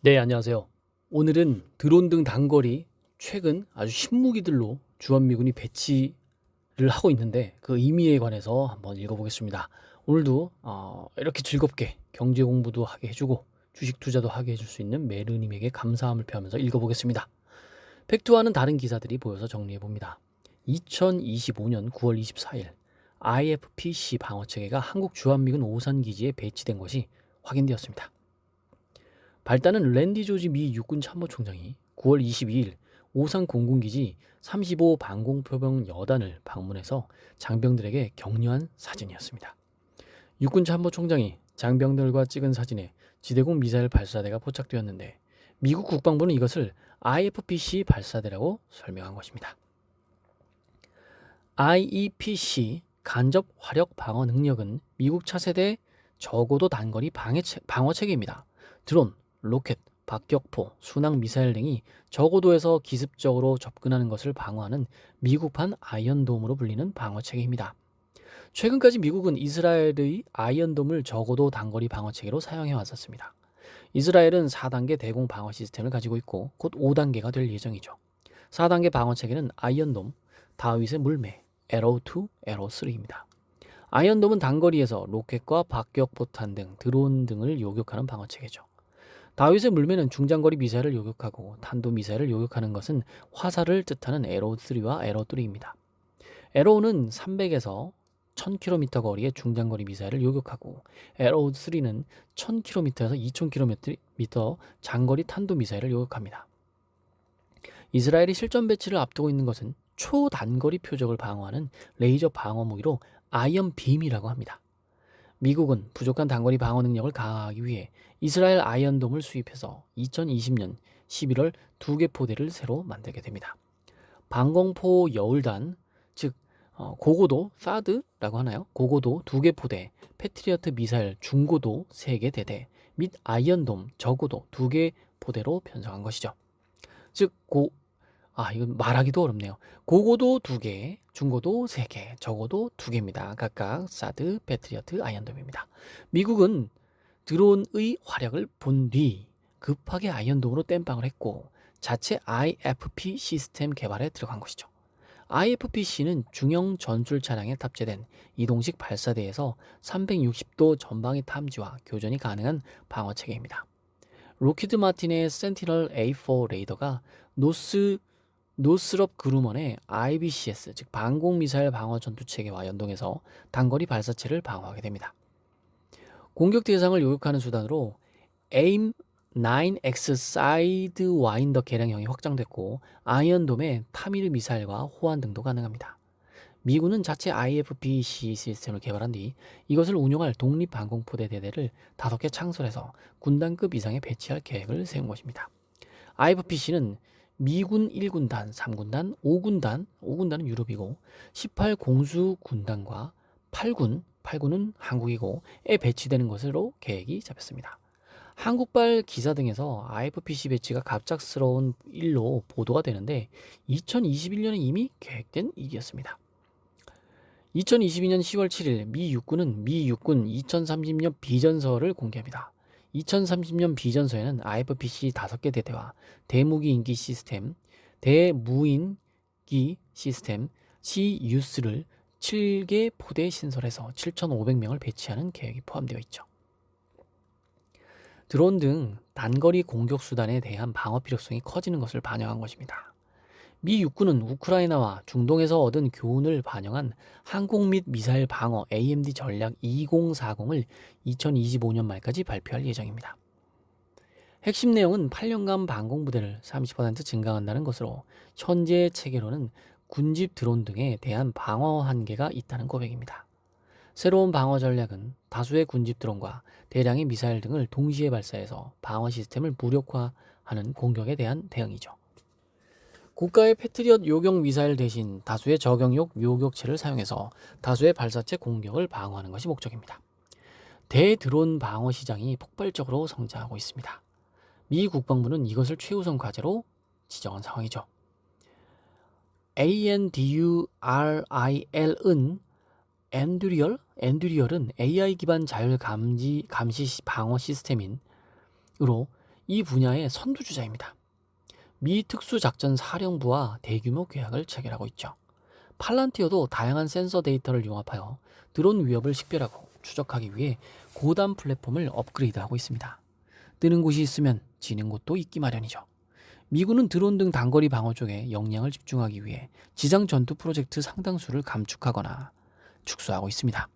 네, 안녕하세요. 오늘은 드론 등 단거리 최근 아주 신무기들로 주한미군이 배치를 하고 있는데 그 의미에 관해서 한번 읽어보겠습니다. 오늘도 이렇게 즐겁게 경제 공부도 하게 해주고 주식 투자도 하게 해줄 수 있는 메르님에게 감사함을 표하면서 읽어보겠습니다. 팩트와는 다른 기사들이 보여서 정리해봅니다. 2025년 9월 24일 IFPC 방어체계가 한국 주한미군 오산기지에 배치된 것이 확인되었습니다. 발단은 랜디 조지 미 육군 참모총장이 9월 22일 오산 공군기지 35 방공표병 여단을 방문해서 장병들에게 격려한 사진이었습니다. 육군 참모총장이 장병들과 찍은 사진에 지대공 미사일 발사대가 포착되었는데 미국 국방부는 이것을 IFPC 발사대라고 설명한 것입니다. IEPC 간접 화력 방어 능력은 미국 차세대 저고도 단거리 방어 체계입니다. 드론, 로켓, 박격포, 순항 미사일 등이 저고도에서 기습적으로 접근하는 것을 방어하는 미국판 아이언돔으로 불리는 방어 체계입니다. 최근까지 미국은 이스라엘의 아이언돔을 저고도 단거리 방어 체계로 사용해 왔었습니다. 이스라엘은 4단계 대공 방어 시스템을 가지고 있고 곧 5단계가 될 예정이죠. 4단계 방어 체계는 아이언돔, 다윗의 물매, 에로우2, 에로우3입니다. 아이언돔은 단거리에서 로켓과 박격포탄 등 드론 등을 요격하는 방어 체계죠. 다윗의 물매는 중장거리 미사일을 요격하고 탄도미사일을 요격하는 것은 화살을 뜻하는 에로우3와 에로우3입니다. 에로우는 300에서 1000km 거리의 중장거리 미사일을 요격하고 에로우3는 1000km에서 2000km 장거리 탄도미사일을 요격합니다. 이스라엘이 실전 배치를 앞두고 있는 것은 초단거리 표적을 방어하는 레이저 방어 무기로 아이언빔이라고 합니다. 미국은 부족한 단거리 방어 능력을 강화하기 위해 이스라엘 아이언돔을 수입해서 2020년 11월 2개 포대를 새로 만들게 됩니다. 방공포 여울단, 즉 고고도 사드라고 하나요? 고고도 2개 포대, 패트리어트 미사일 중고도 3개 대대 및 아이언돔 저고도 2개 포대로 편성한 것이죠. 즉 이건 말하기도 어렵네요. 고고도 2개, 중고도 3개, 저고도 2개입니다. 각각 사드, 패트리어트, 아이언돔입니다. 미국은 드론의 활약을 본 뒤 급하게 아이언돔으로 땜빵을 했고 자체 IFP 시스템 개발에 들어간 것이죠. IFPC는 중형 전술 차량에 탑재된 이동식 발사대에서 360도 전방위 탐지와 교전이 가능한 방어 체계입니다. 로키드 마틴의 센티널 A4 레이더가 노스럽 그루먼의 IBCS, 즉 방공미사일 방어 전투체계와 연동해서 단거리 발사체를 방어하게 됩니다. 공격 대상을 요격하는 수단으로 AIM-9X 사이드 와인더 개량형이 확장됐고 아이언돔의 타미르 미사일과 호환 등도 가능합니다. 미군은 자체 IFPC 시스템을 개발한 뒤 이것을 운용할 독립방공포대 대대를 5개 창설해서 군단급 이상에 배치할 계획을 세운 것입니다. IFPC는 미군 1군단, 3군단, 5군단은 유럽이고 18 공수군단과 8군은 한국이고에 배치되는 것으로 계획이 잡혔습니다. 한국발 기사 등에서 IFPC 배치가 갑작스러운 일로 보도가 되는데 2021년에 이미 계획된 일이었습니다. 2022년 10월 7일 미 육군은 미 육군 2030년 비전서를 공개합니다. 2030년 비전서에는 IFPC 5개 대대와 대무기 인기 시스템, 대무인기 시스템, CUS를 7개 포대 신설해서 7,500명을 배치하는 계획이 포함되어 있죠. 드론 등 단거리 공격 수단에 대한 방어 필요성이 커지는 것을 반영한 것입니다. 미 육군은 우크라이나와 중동에서 얻은 교훈을 반영한 항공 및 미사일 방어 AMD 전략 2040을 2025년 말까지 발표할 예정입니다. 핵심 내용은 8년간 방공부대를 30% 증강한다는 것으로 현재 체계로는 군집 드론 등에 대한 방어 한계가 있다는 고백입니다. 새로운 방어 전략은 다수의 군집 드론과 대량의 미사일 등을 동시에 발사해서 방어 시스템을 무력화하는 공격에 대한 대응이죠. 고가의 패트리엇 요격 미사일 대신 다수의 저격용 요격체를 사용해서 다수의 발사체 공격을 방어하는 것이 목적입니다. 대드론 방어 시장이 폭발적으로 성장하고 있습니다. 미 국방부는 이것을 최우선 과제로 지정한 상황이죠. ANDURIL은 엔듀리얼은 AI 기반 자율 감시 방어 시스템으로 이 분야의 선두주자입니다. 미 특수작전사령부와 대규모 계약을 체결하고 있죠. 팔란티어도 다양한 센서 데이터를 융합하여 드론 위협을 식별하고 추적하기 위해 고단 플랫폼을 업그레이드하고 있습니다. 뜨는 곳이 있으면 지는 곳도 있기 마련이죠. 미군은 드론 등 단거리 방어 쪽에 역량을 집중하기 위해 지상 전투 프로젝트 상당수를 감축하거나 축소하고 있습니다.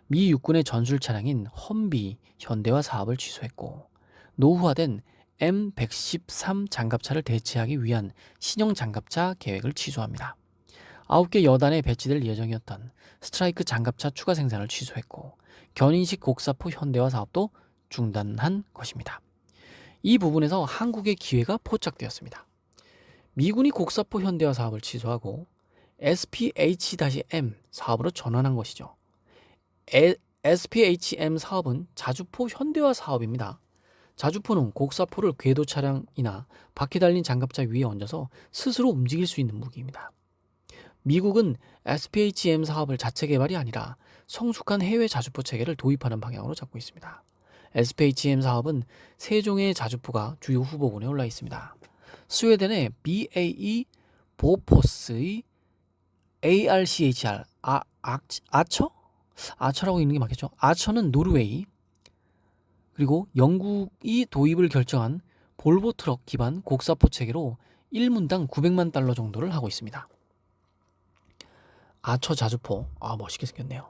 미 육군의 전술 차량인 험비 현대화 사업을 취소했고, 노후화된 M113 장갑차를 대체하기 위한 신형 장갑차 계획을 취소합니다. 9개 여단에 배치될 예정이었던 스트라이크 장갑차 추가 생산을 취소했고, 견인식 곡사포 현대화 사업도 중단한 것입니다. 이 부분에서 한국의 기회가 포착되었습니다. 미군이 곡사포 현대화 사업을 취소하고 SPH-M 사업으로 전환한 것이죠. SPH-M 사업은 자주포 현대화 사업입니다. 자주포는 곡사포를 궤도 차량이나 바퀴 달린 장갑차 위에 얹어서 스스로 움직일 수 있는 무기입니다. 미국은 SPH-M 사업을 자체 개발이 아니라 성숙한 해외 자주포 체계를 도입하는 방향으로 잡고 있습니다. SPH-M 사업은 세 종의 자주포가 주요 후보군에 올라 있습니다. 스웨덴의 BAE 보포스의 ARCHR 아처라고 읽는 게 맞겠죠? 아처는 노르웨이, 그리고 영국이 도입을 결정한 볼보 트럭 기반 곡사포 체계로 1문당 900만 달러 정도를 하고 있습니다. 아처 자주포, 멋있게 생겼네요.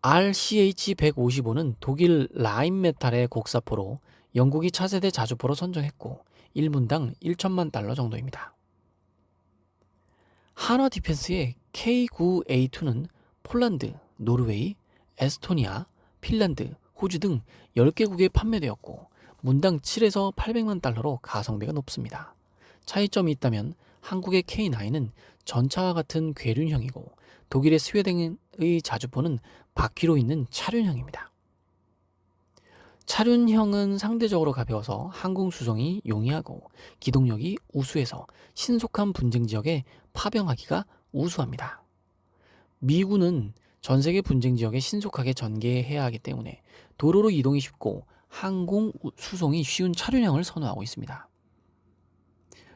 RCH-155는 독일 라인메탈의 곡사포로 영국이 차세대 자주포로 선정했고 1문당 1천만 달러 정도입니다. 한화 디펜스의 K9A2는 폴란드, 노르웨이, 에스토니아, 핀란드, 호주 등 10개국에 판매되었고 문당 7에서 800만 달러로 가성비가 높습니다. 차이점이 있다면 한국의 K9은 전차와 같은 궤륜형이고 독일의 스웨덴의 자주포는 바퀴로 있는 차륜형입니다. 차륜형은 상대적으로 가벼워서 항공 수송이 용이하고 기동력이 우수해서 신속한 분쟁 지역에 파병하기가 우수합니다. 미군은 전 세계 분쟁 지역에 신속하게 전개해야 하기 때문에 도로로 이동이 쉽고 항공 수송이 쉬운 차륜형을 선호하고 있습니다.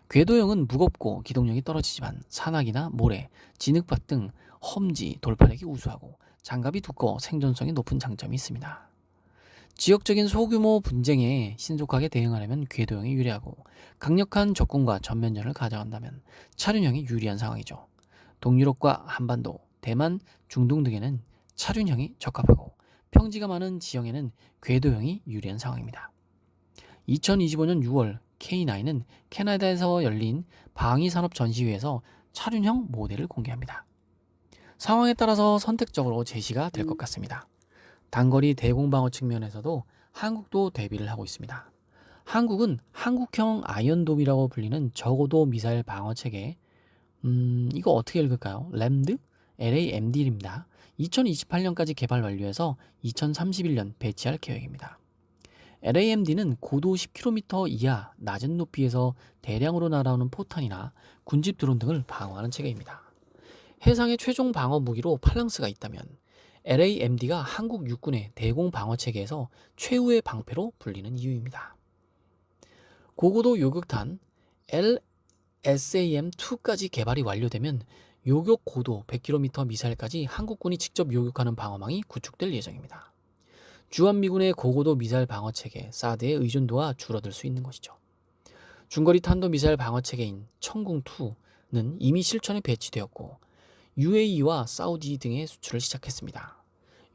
궤도형은 무겁고 기동력이 떨어지지만 산악이나 모래, 진흙밭 등 험지, 돌파력이 우수하고 장갑이 두꺼워 생존성이 높은 장점이 있습니다. 지역적인 소규모 분쟁에 신속하게 대응하려면 궤도형이 유리하고 강력한 적군과 전면전을 가져간다면 차륜형이 유리한 상황이죠. 동유럽과 한반도, 대만, 중동 등에는 차륜형이 적합하고 평지가 많은 지형에는 궤도형이 유리한 상황입니다. 2025년 6월 K9은 캐나다에서 열린 방위산업 전시회에서 차륜형 모델을 공개합니다. 상황에 따라서 선택적으로 제시가 될 것 같습니다. 단거리 대공방어 측면에서도 한국도 대비를 하고 있습니다. 한국은 한국형 아이언돔이라고 불리는 저고도 미사일 방어 체계, 이거 어떻게 읽을까요? 램드? LAMD입니다. 2028년까지 개발 완료해서 2031년 배치할 계획입니다. LAMD는 고도 10km 이하 낮은 높이에서 대량으로 날아오는 포탄이나 군집 드론 등을 방어하는 체계입니다. 해상의 최종 방어 무기로 팔랑스가 있다면 LAMD가 한국 육군의 대공 방어 체계에서 최후의 방패로 불리는 이유입니다. 고고도 요격탄 LSAM-2까지 개발이 완료되면 요격 고도 100km 미사일까지 한국군이 직접 요격하는 방어망이 구축될 예정입니다. 주한미군의 고고도 미사일 방어체계 사드의 의존도가 줄어들 수 있는 것이죠. 중거리 탄도 미사일 방어체계인 청궁2는 이미 실전에 배치되었고 UAE와 사우디 등의 수출을 시작했습니다.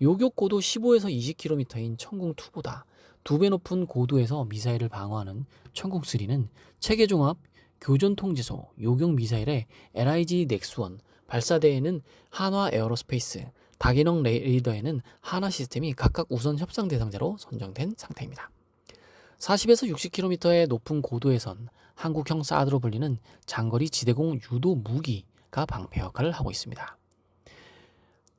요격 고도 15에서 20km인 청궁2보다 2배 높은 고도에서 미사일을 방어하는 청궁3는 체계종합 교전통제소 요격 미사일의 LIG 넥스1 발사대에는 한화 에어로스페이스, 다기능 레이더에는 한화 시스템이 각각 우선 협상 대상자로 선정된 상태입니다. 40에서 60km의 높은 고도에선 한국형 사드로 불리는 장거리 지대공 유도 무기가 방패 역할을 하고 있습니다.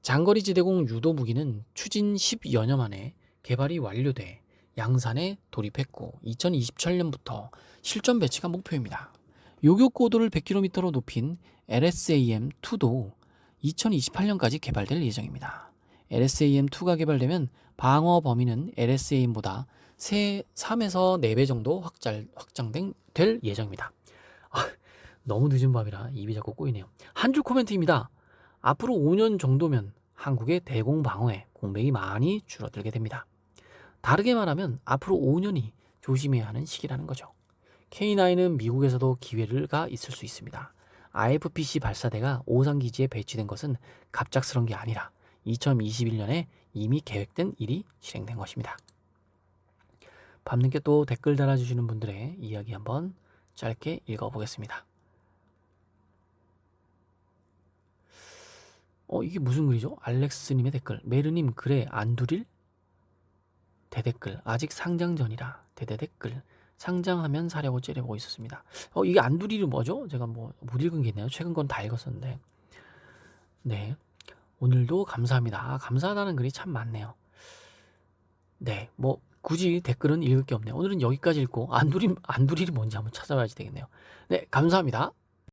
장거리 지대공 유도 무기는 추진 10여년 만에 개발이 완료돼 양산에 돌입했고 2027년부터 실전 배치가 목표입니다. 요격 고도를 100km로 높인 LSAM-2도 2028년까지 개발될 예정입니다. LSAM-2가 개발되면 방어 범위는 LSAM보다 3에서 4배 정도 될 예정입니다. 아, 너무 늦은 밤이라 입이 자꾸 꼬이네요. 한 줄 코멘트입니다. 앞으로 5년 정도면 한국의 대공 방어에 공백이 많이 줄어들게 됩니다. 다르게 말하면 앞으로 5년이 조심해야 하는 시기라는 거죠. K9은 미국에서도 기회가 있을 수 있습니다. IFPC 발사대가 오산기지에 배치된 것은 갑작스런 게 아니라 2021년에 이미 계획된 일이 실행된 것입니다. 밤늦게 또 댓글 달아주시는 분들의 이야기 한번 짧게 읽어보겠습니다. 이게 무슨 글이죠? 알렉스님의 댓글. 메르님 글에 안두릴? 대댓글. 아직 상장 전이라. 대댓글. 상장하면 사려고 째려보고 있었습니다. 이게 안두릴이 뭐죠? 제가 못 읽은 게 있나요? 최근 건 다 읽었었는데. 네. 오늘도 감사합니다. 감사하다는 글이 참 많네요. 네. 굳이 댓글은 읽을 게 없네요. 오늘은 여기까지 읽고 안두릴이 뭔지 한번 찾아봐야지 되겠네요. 네. 감사합니다.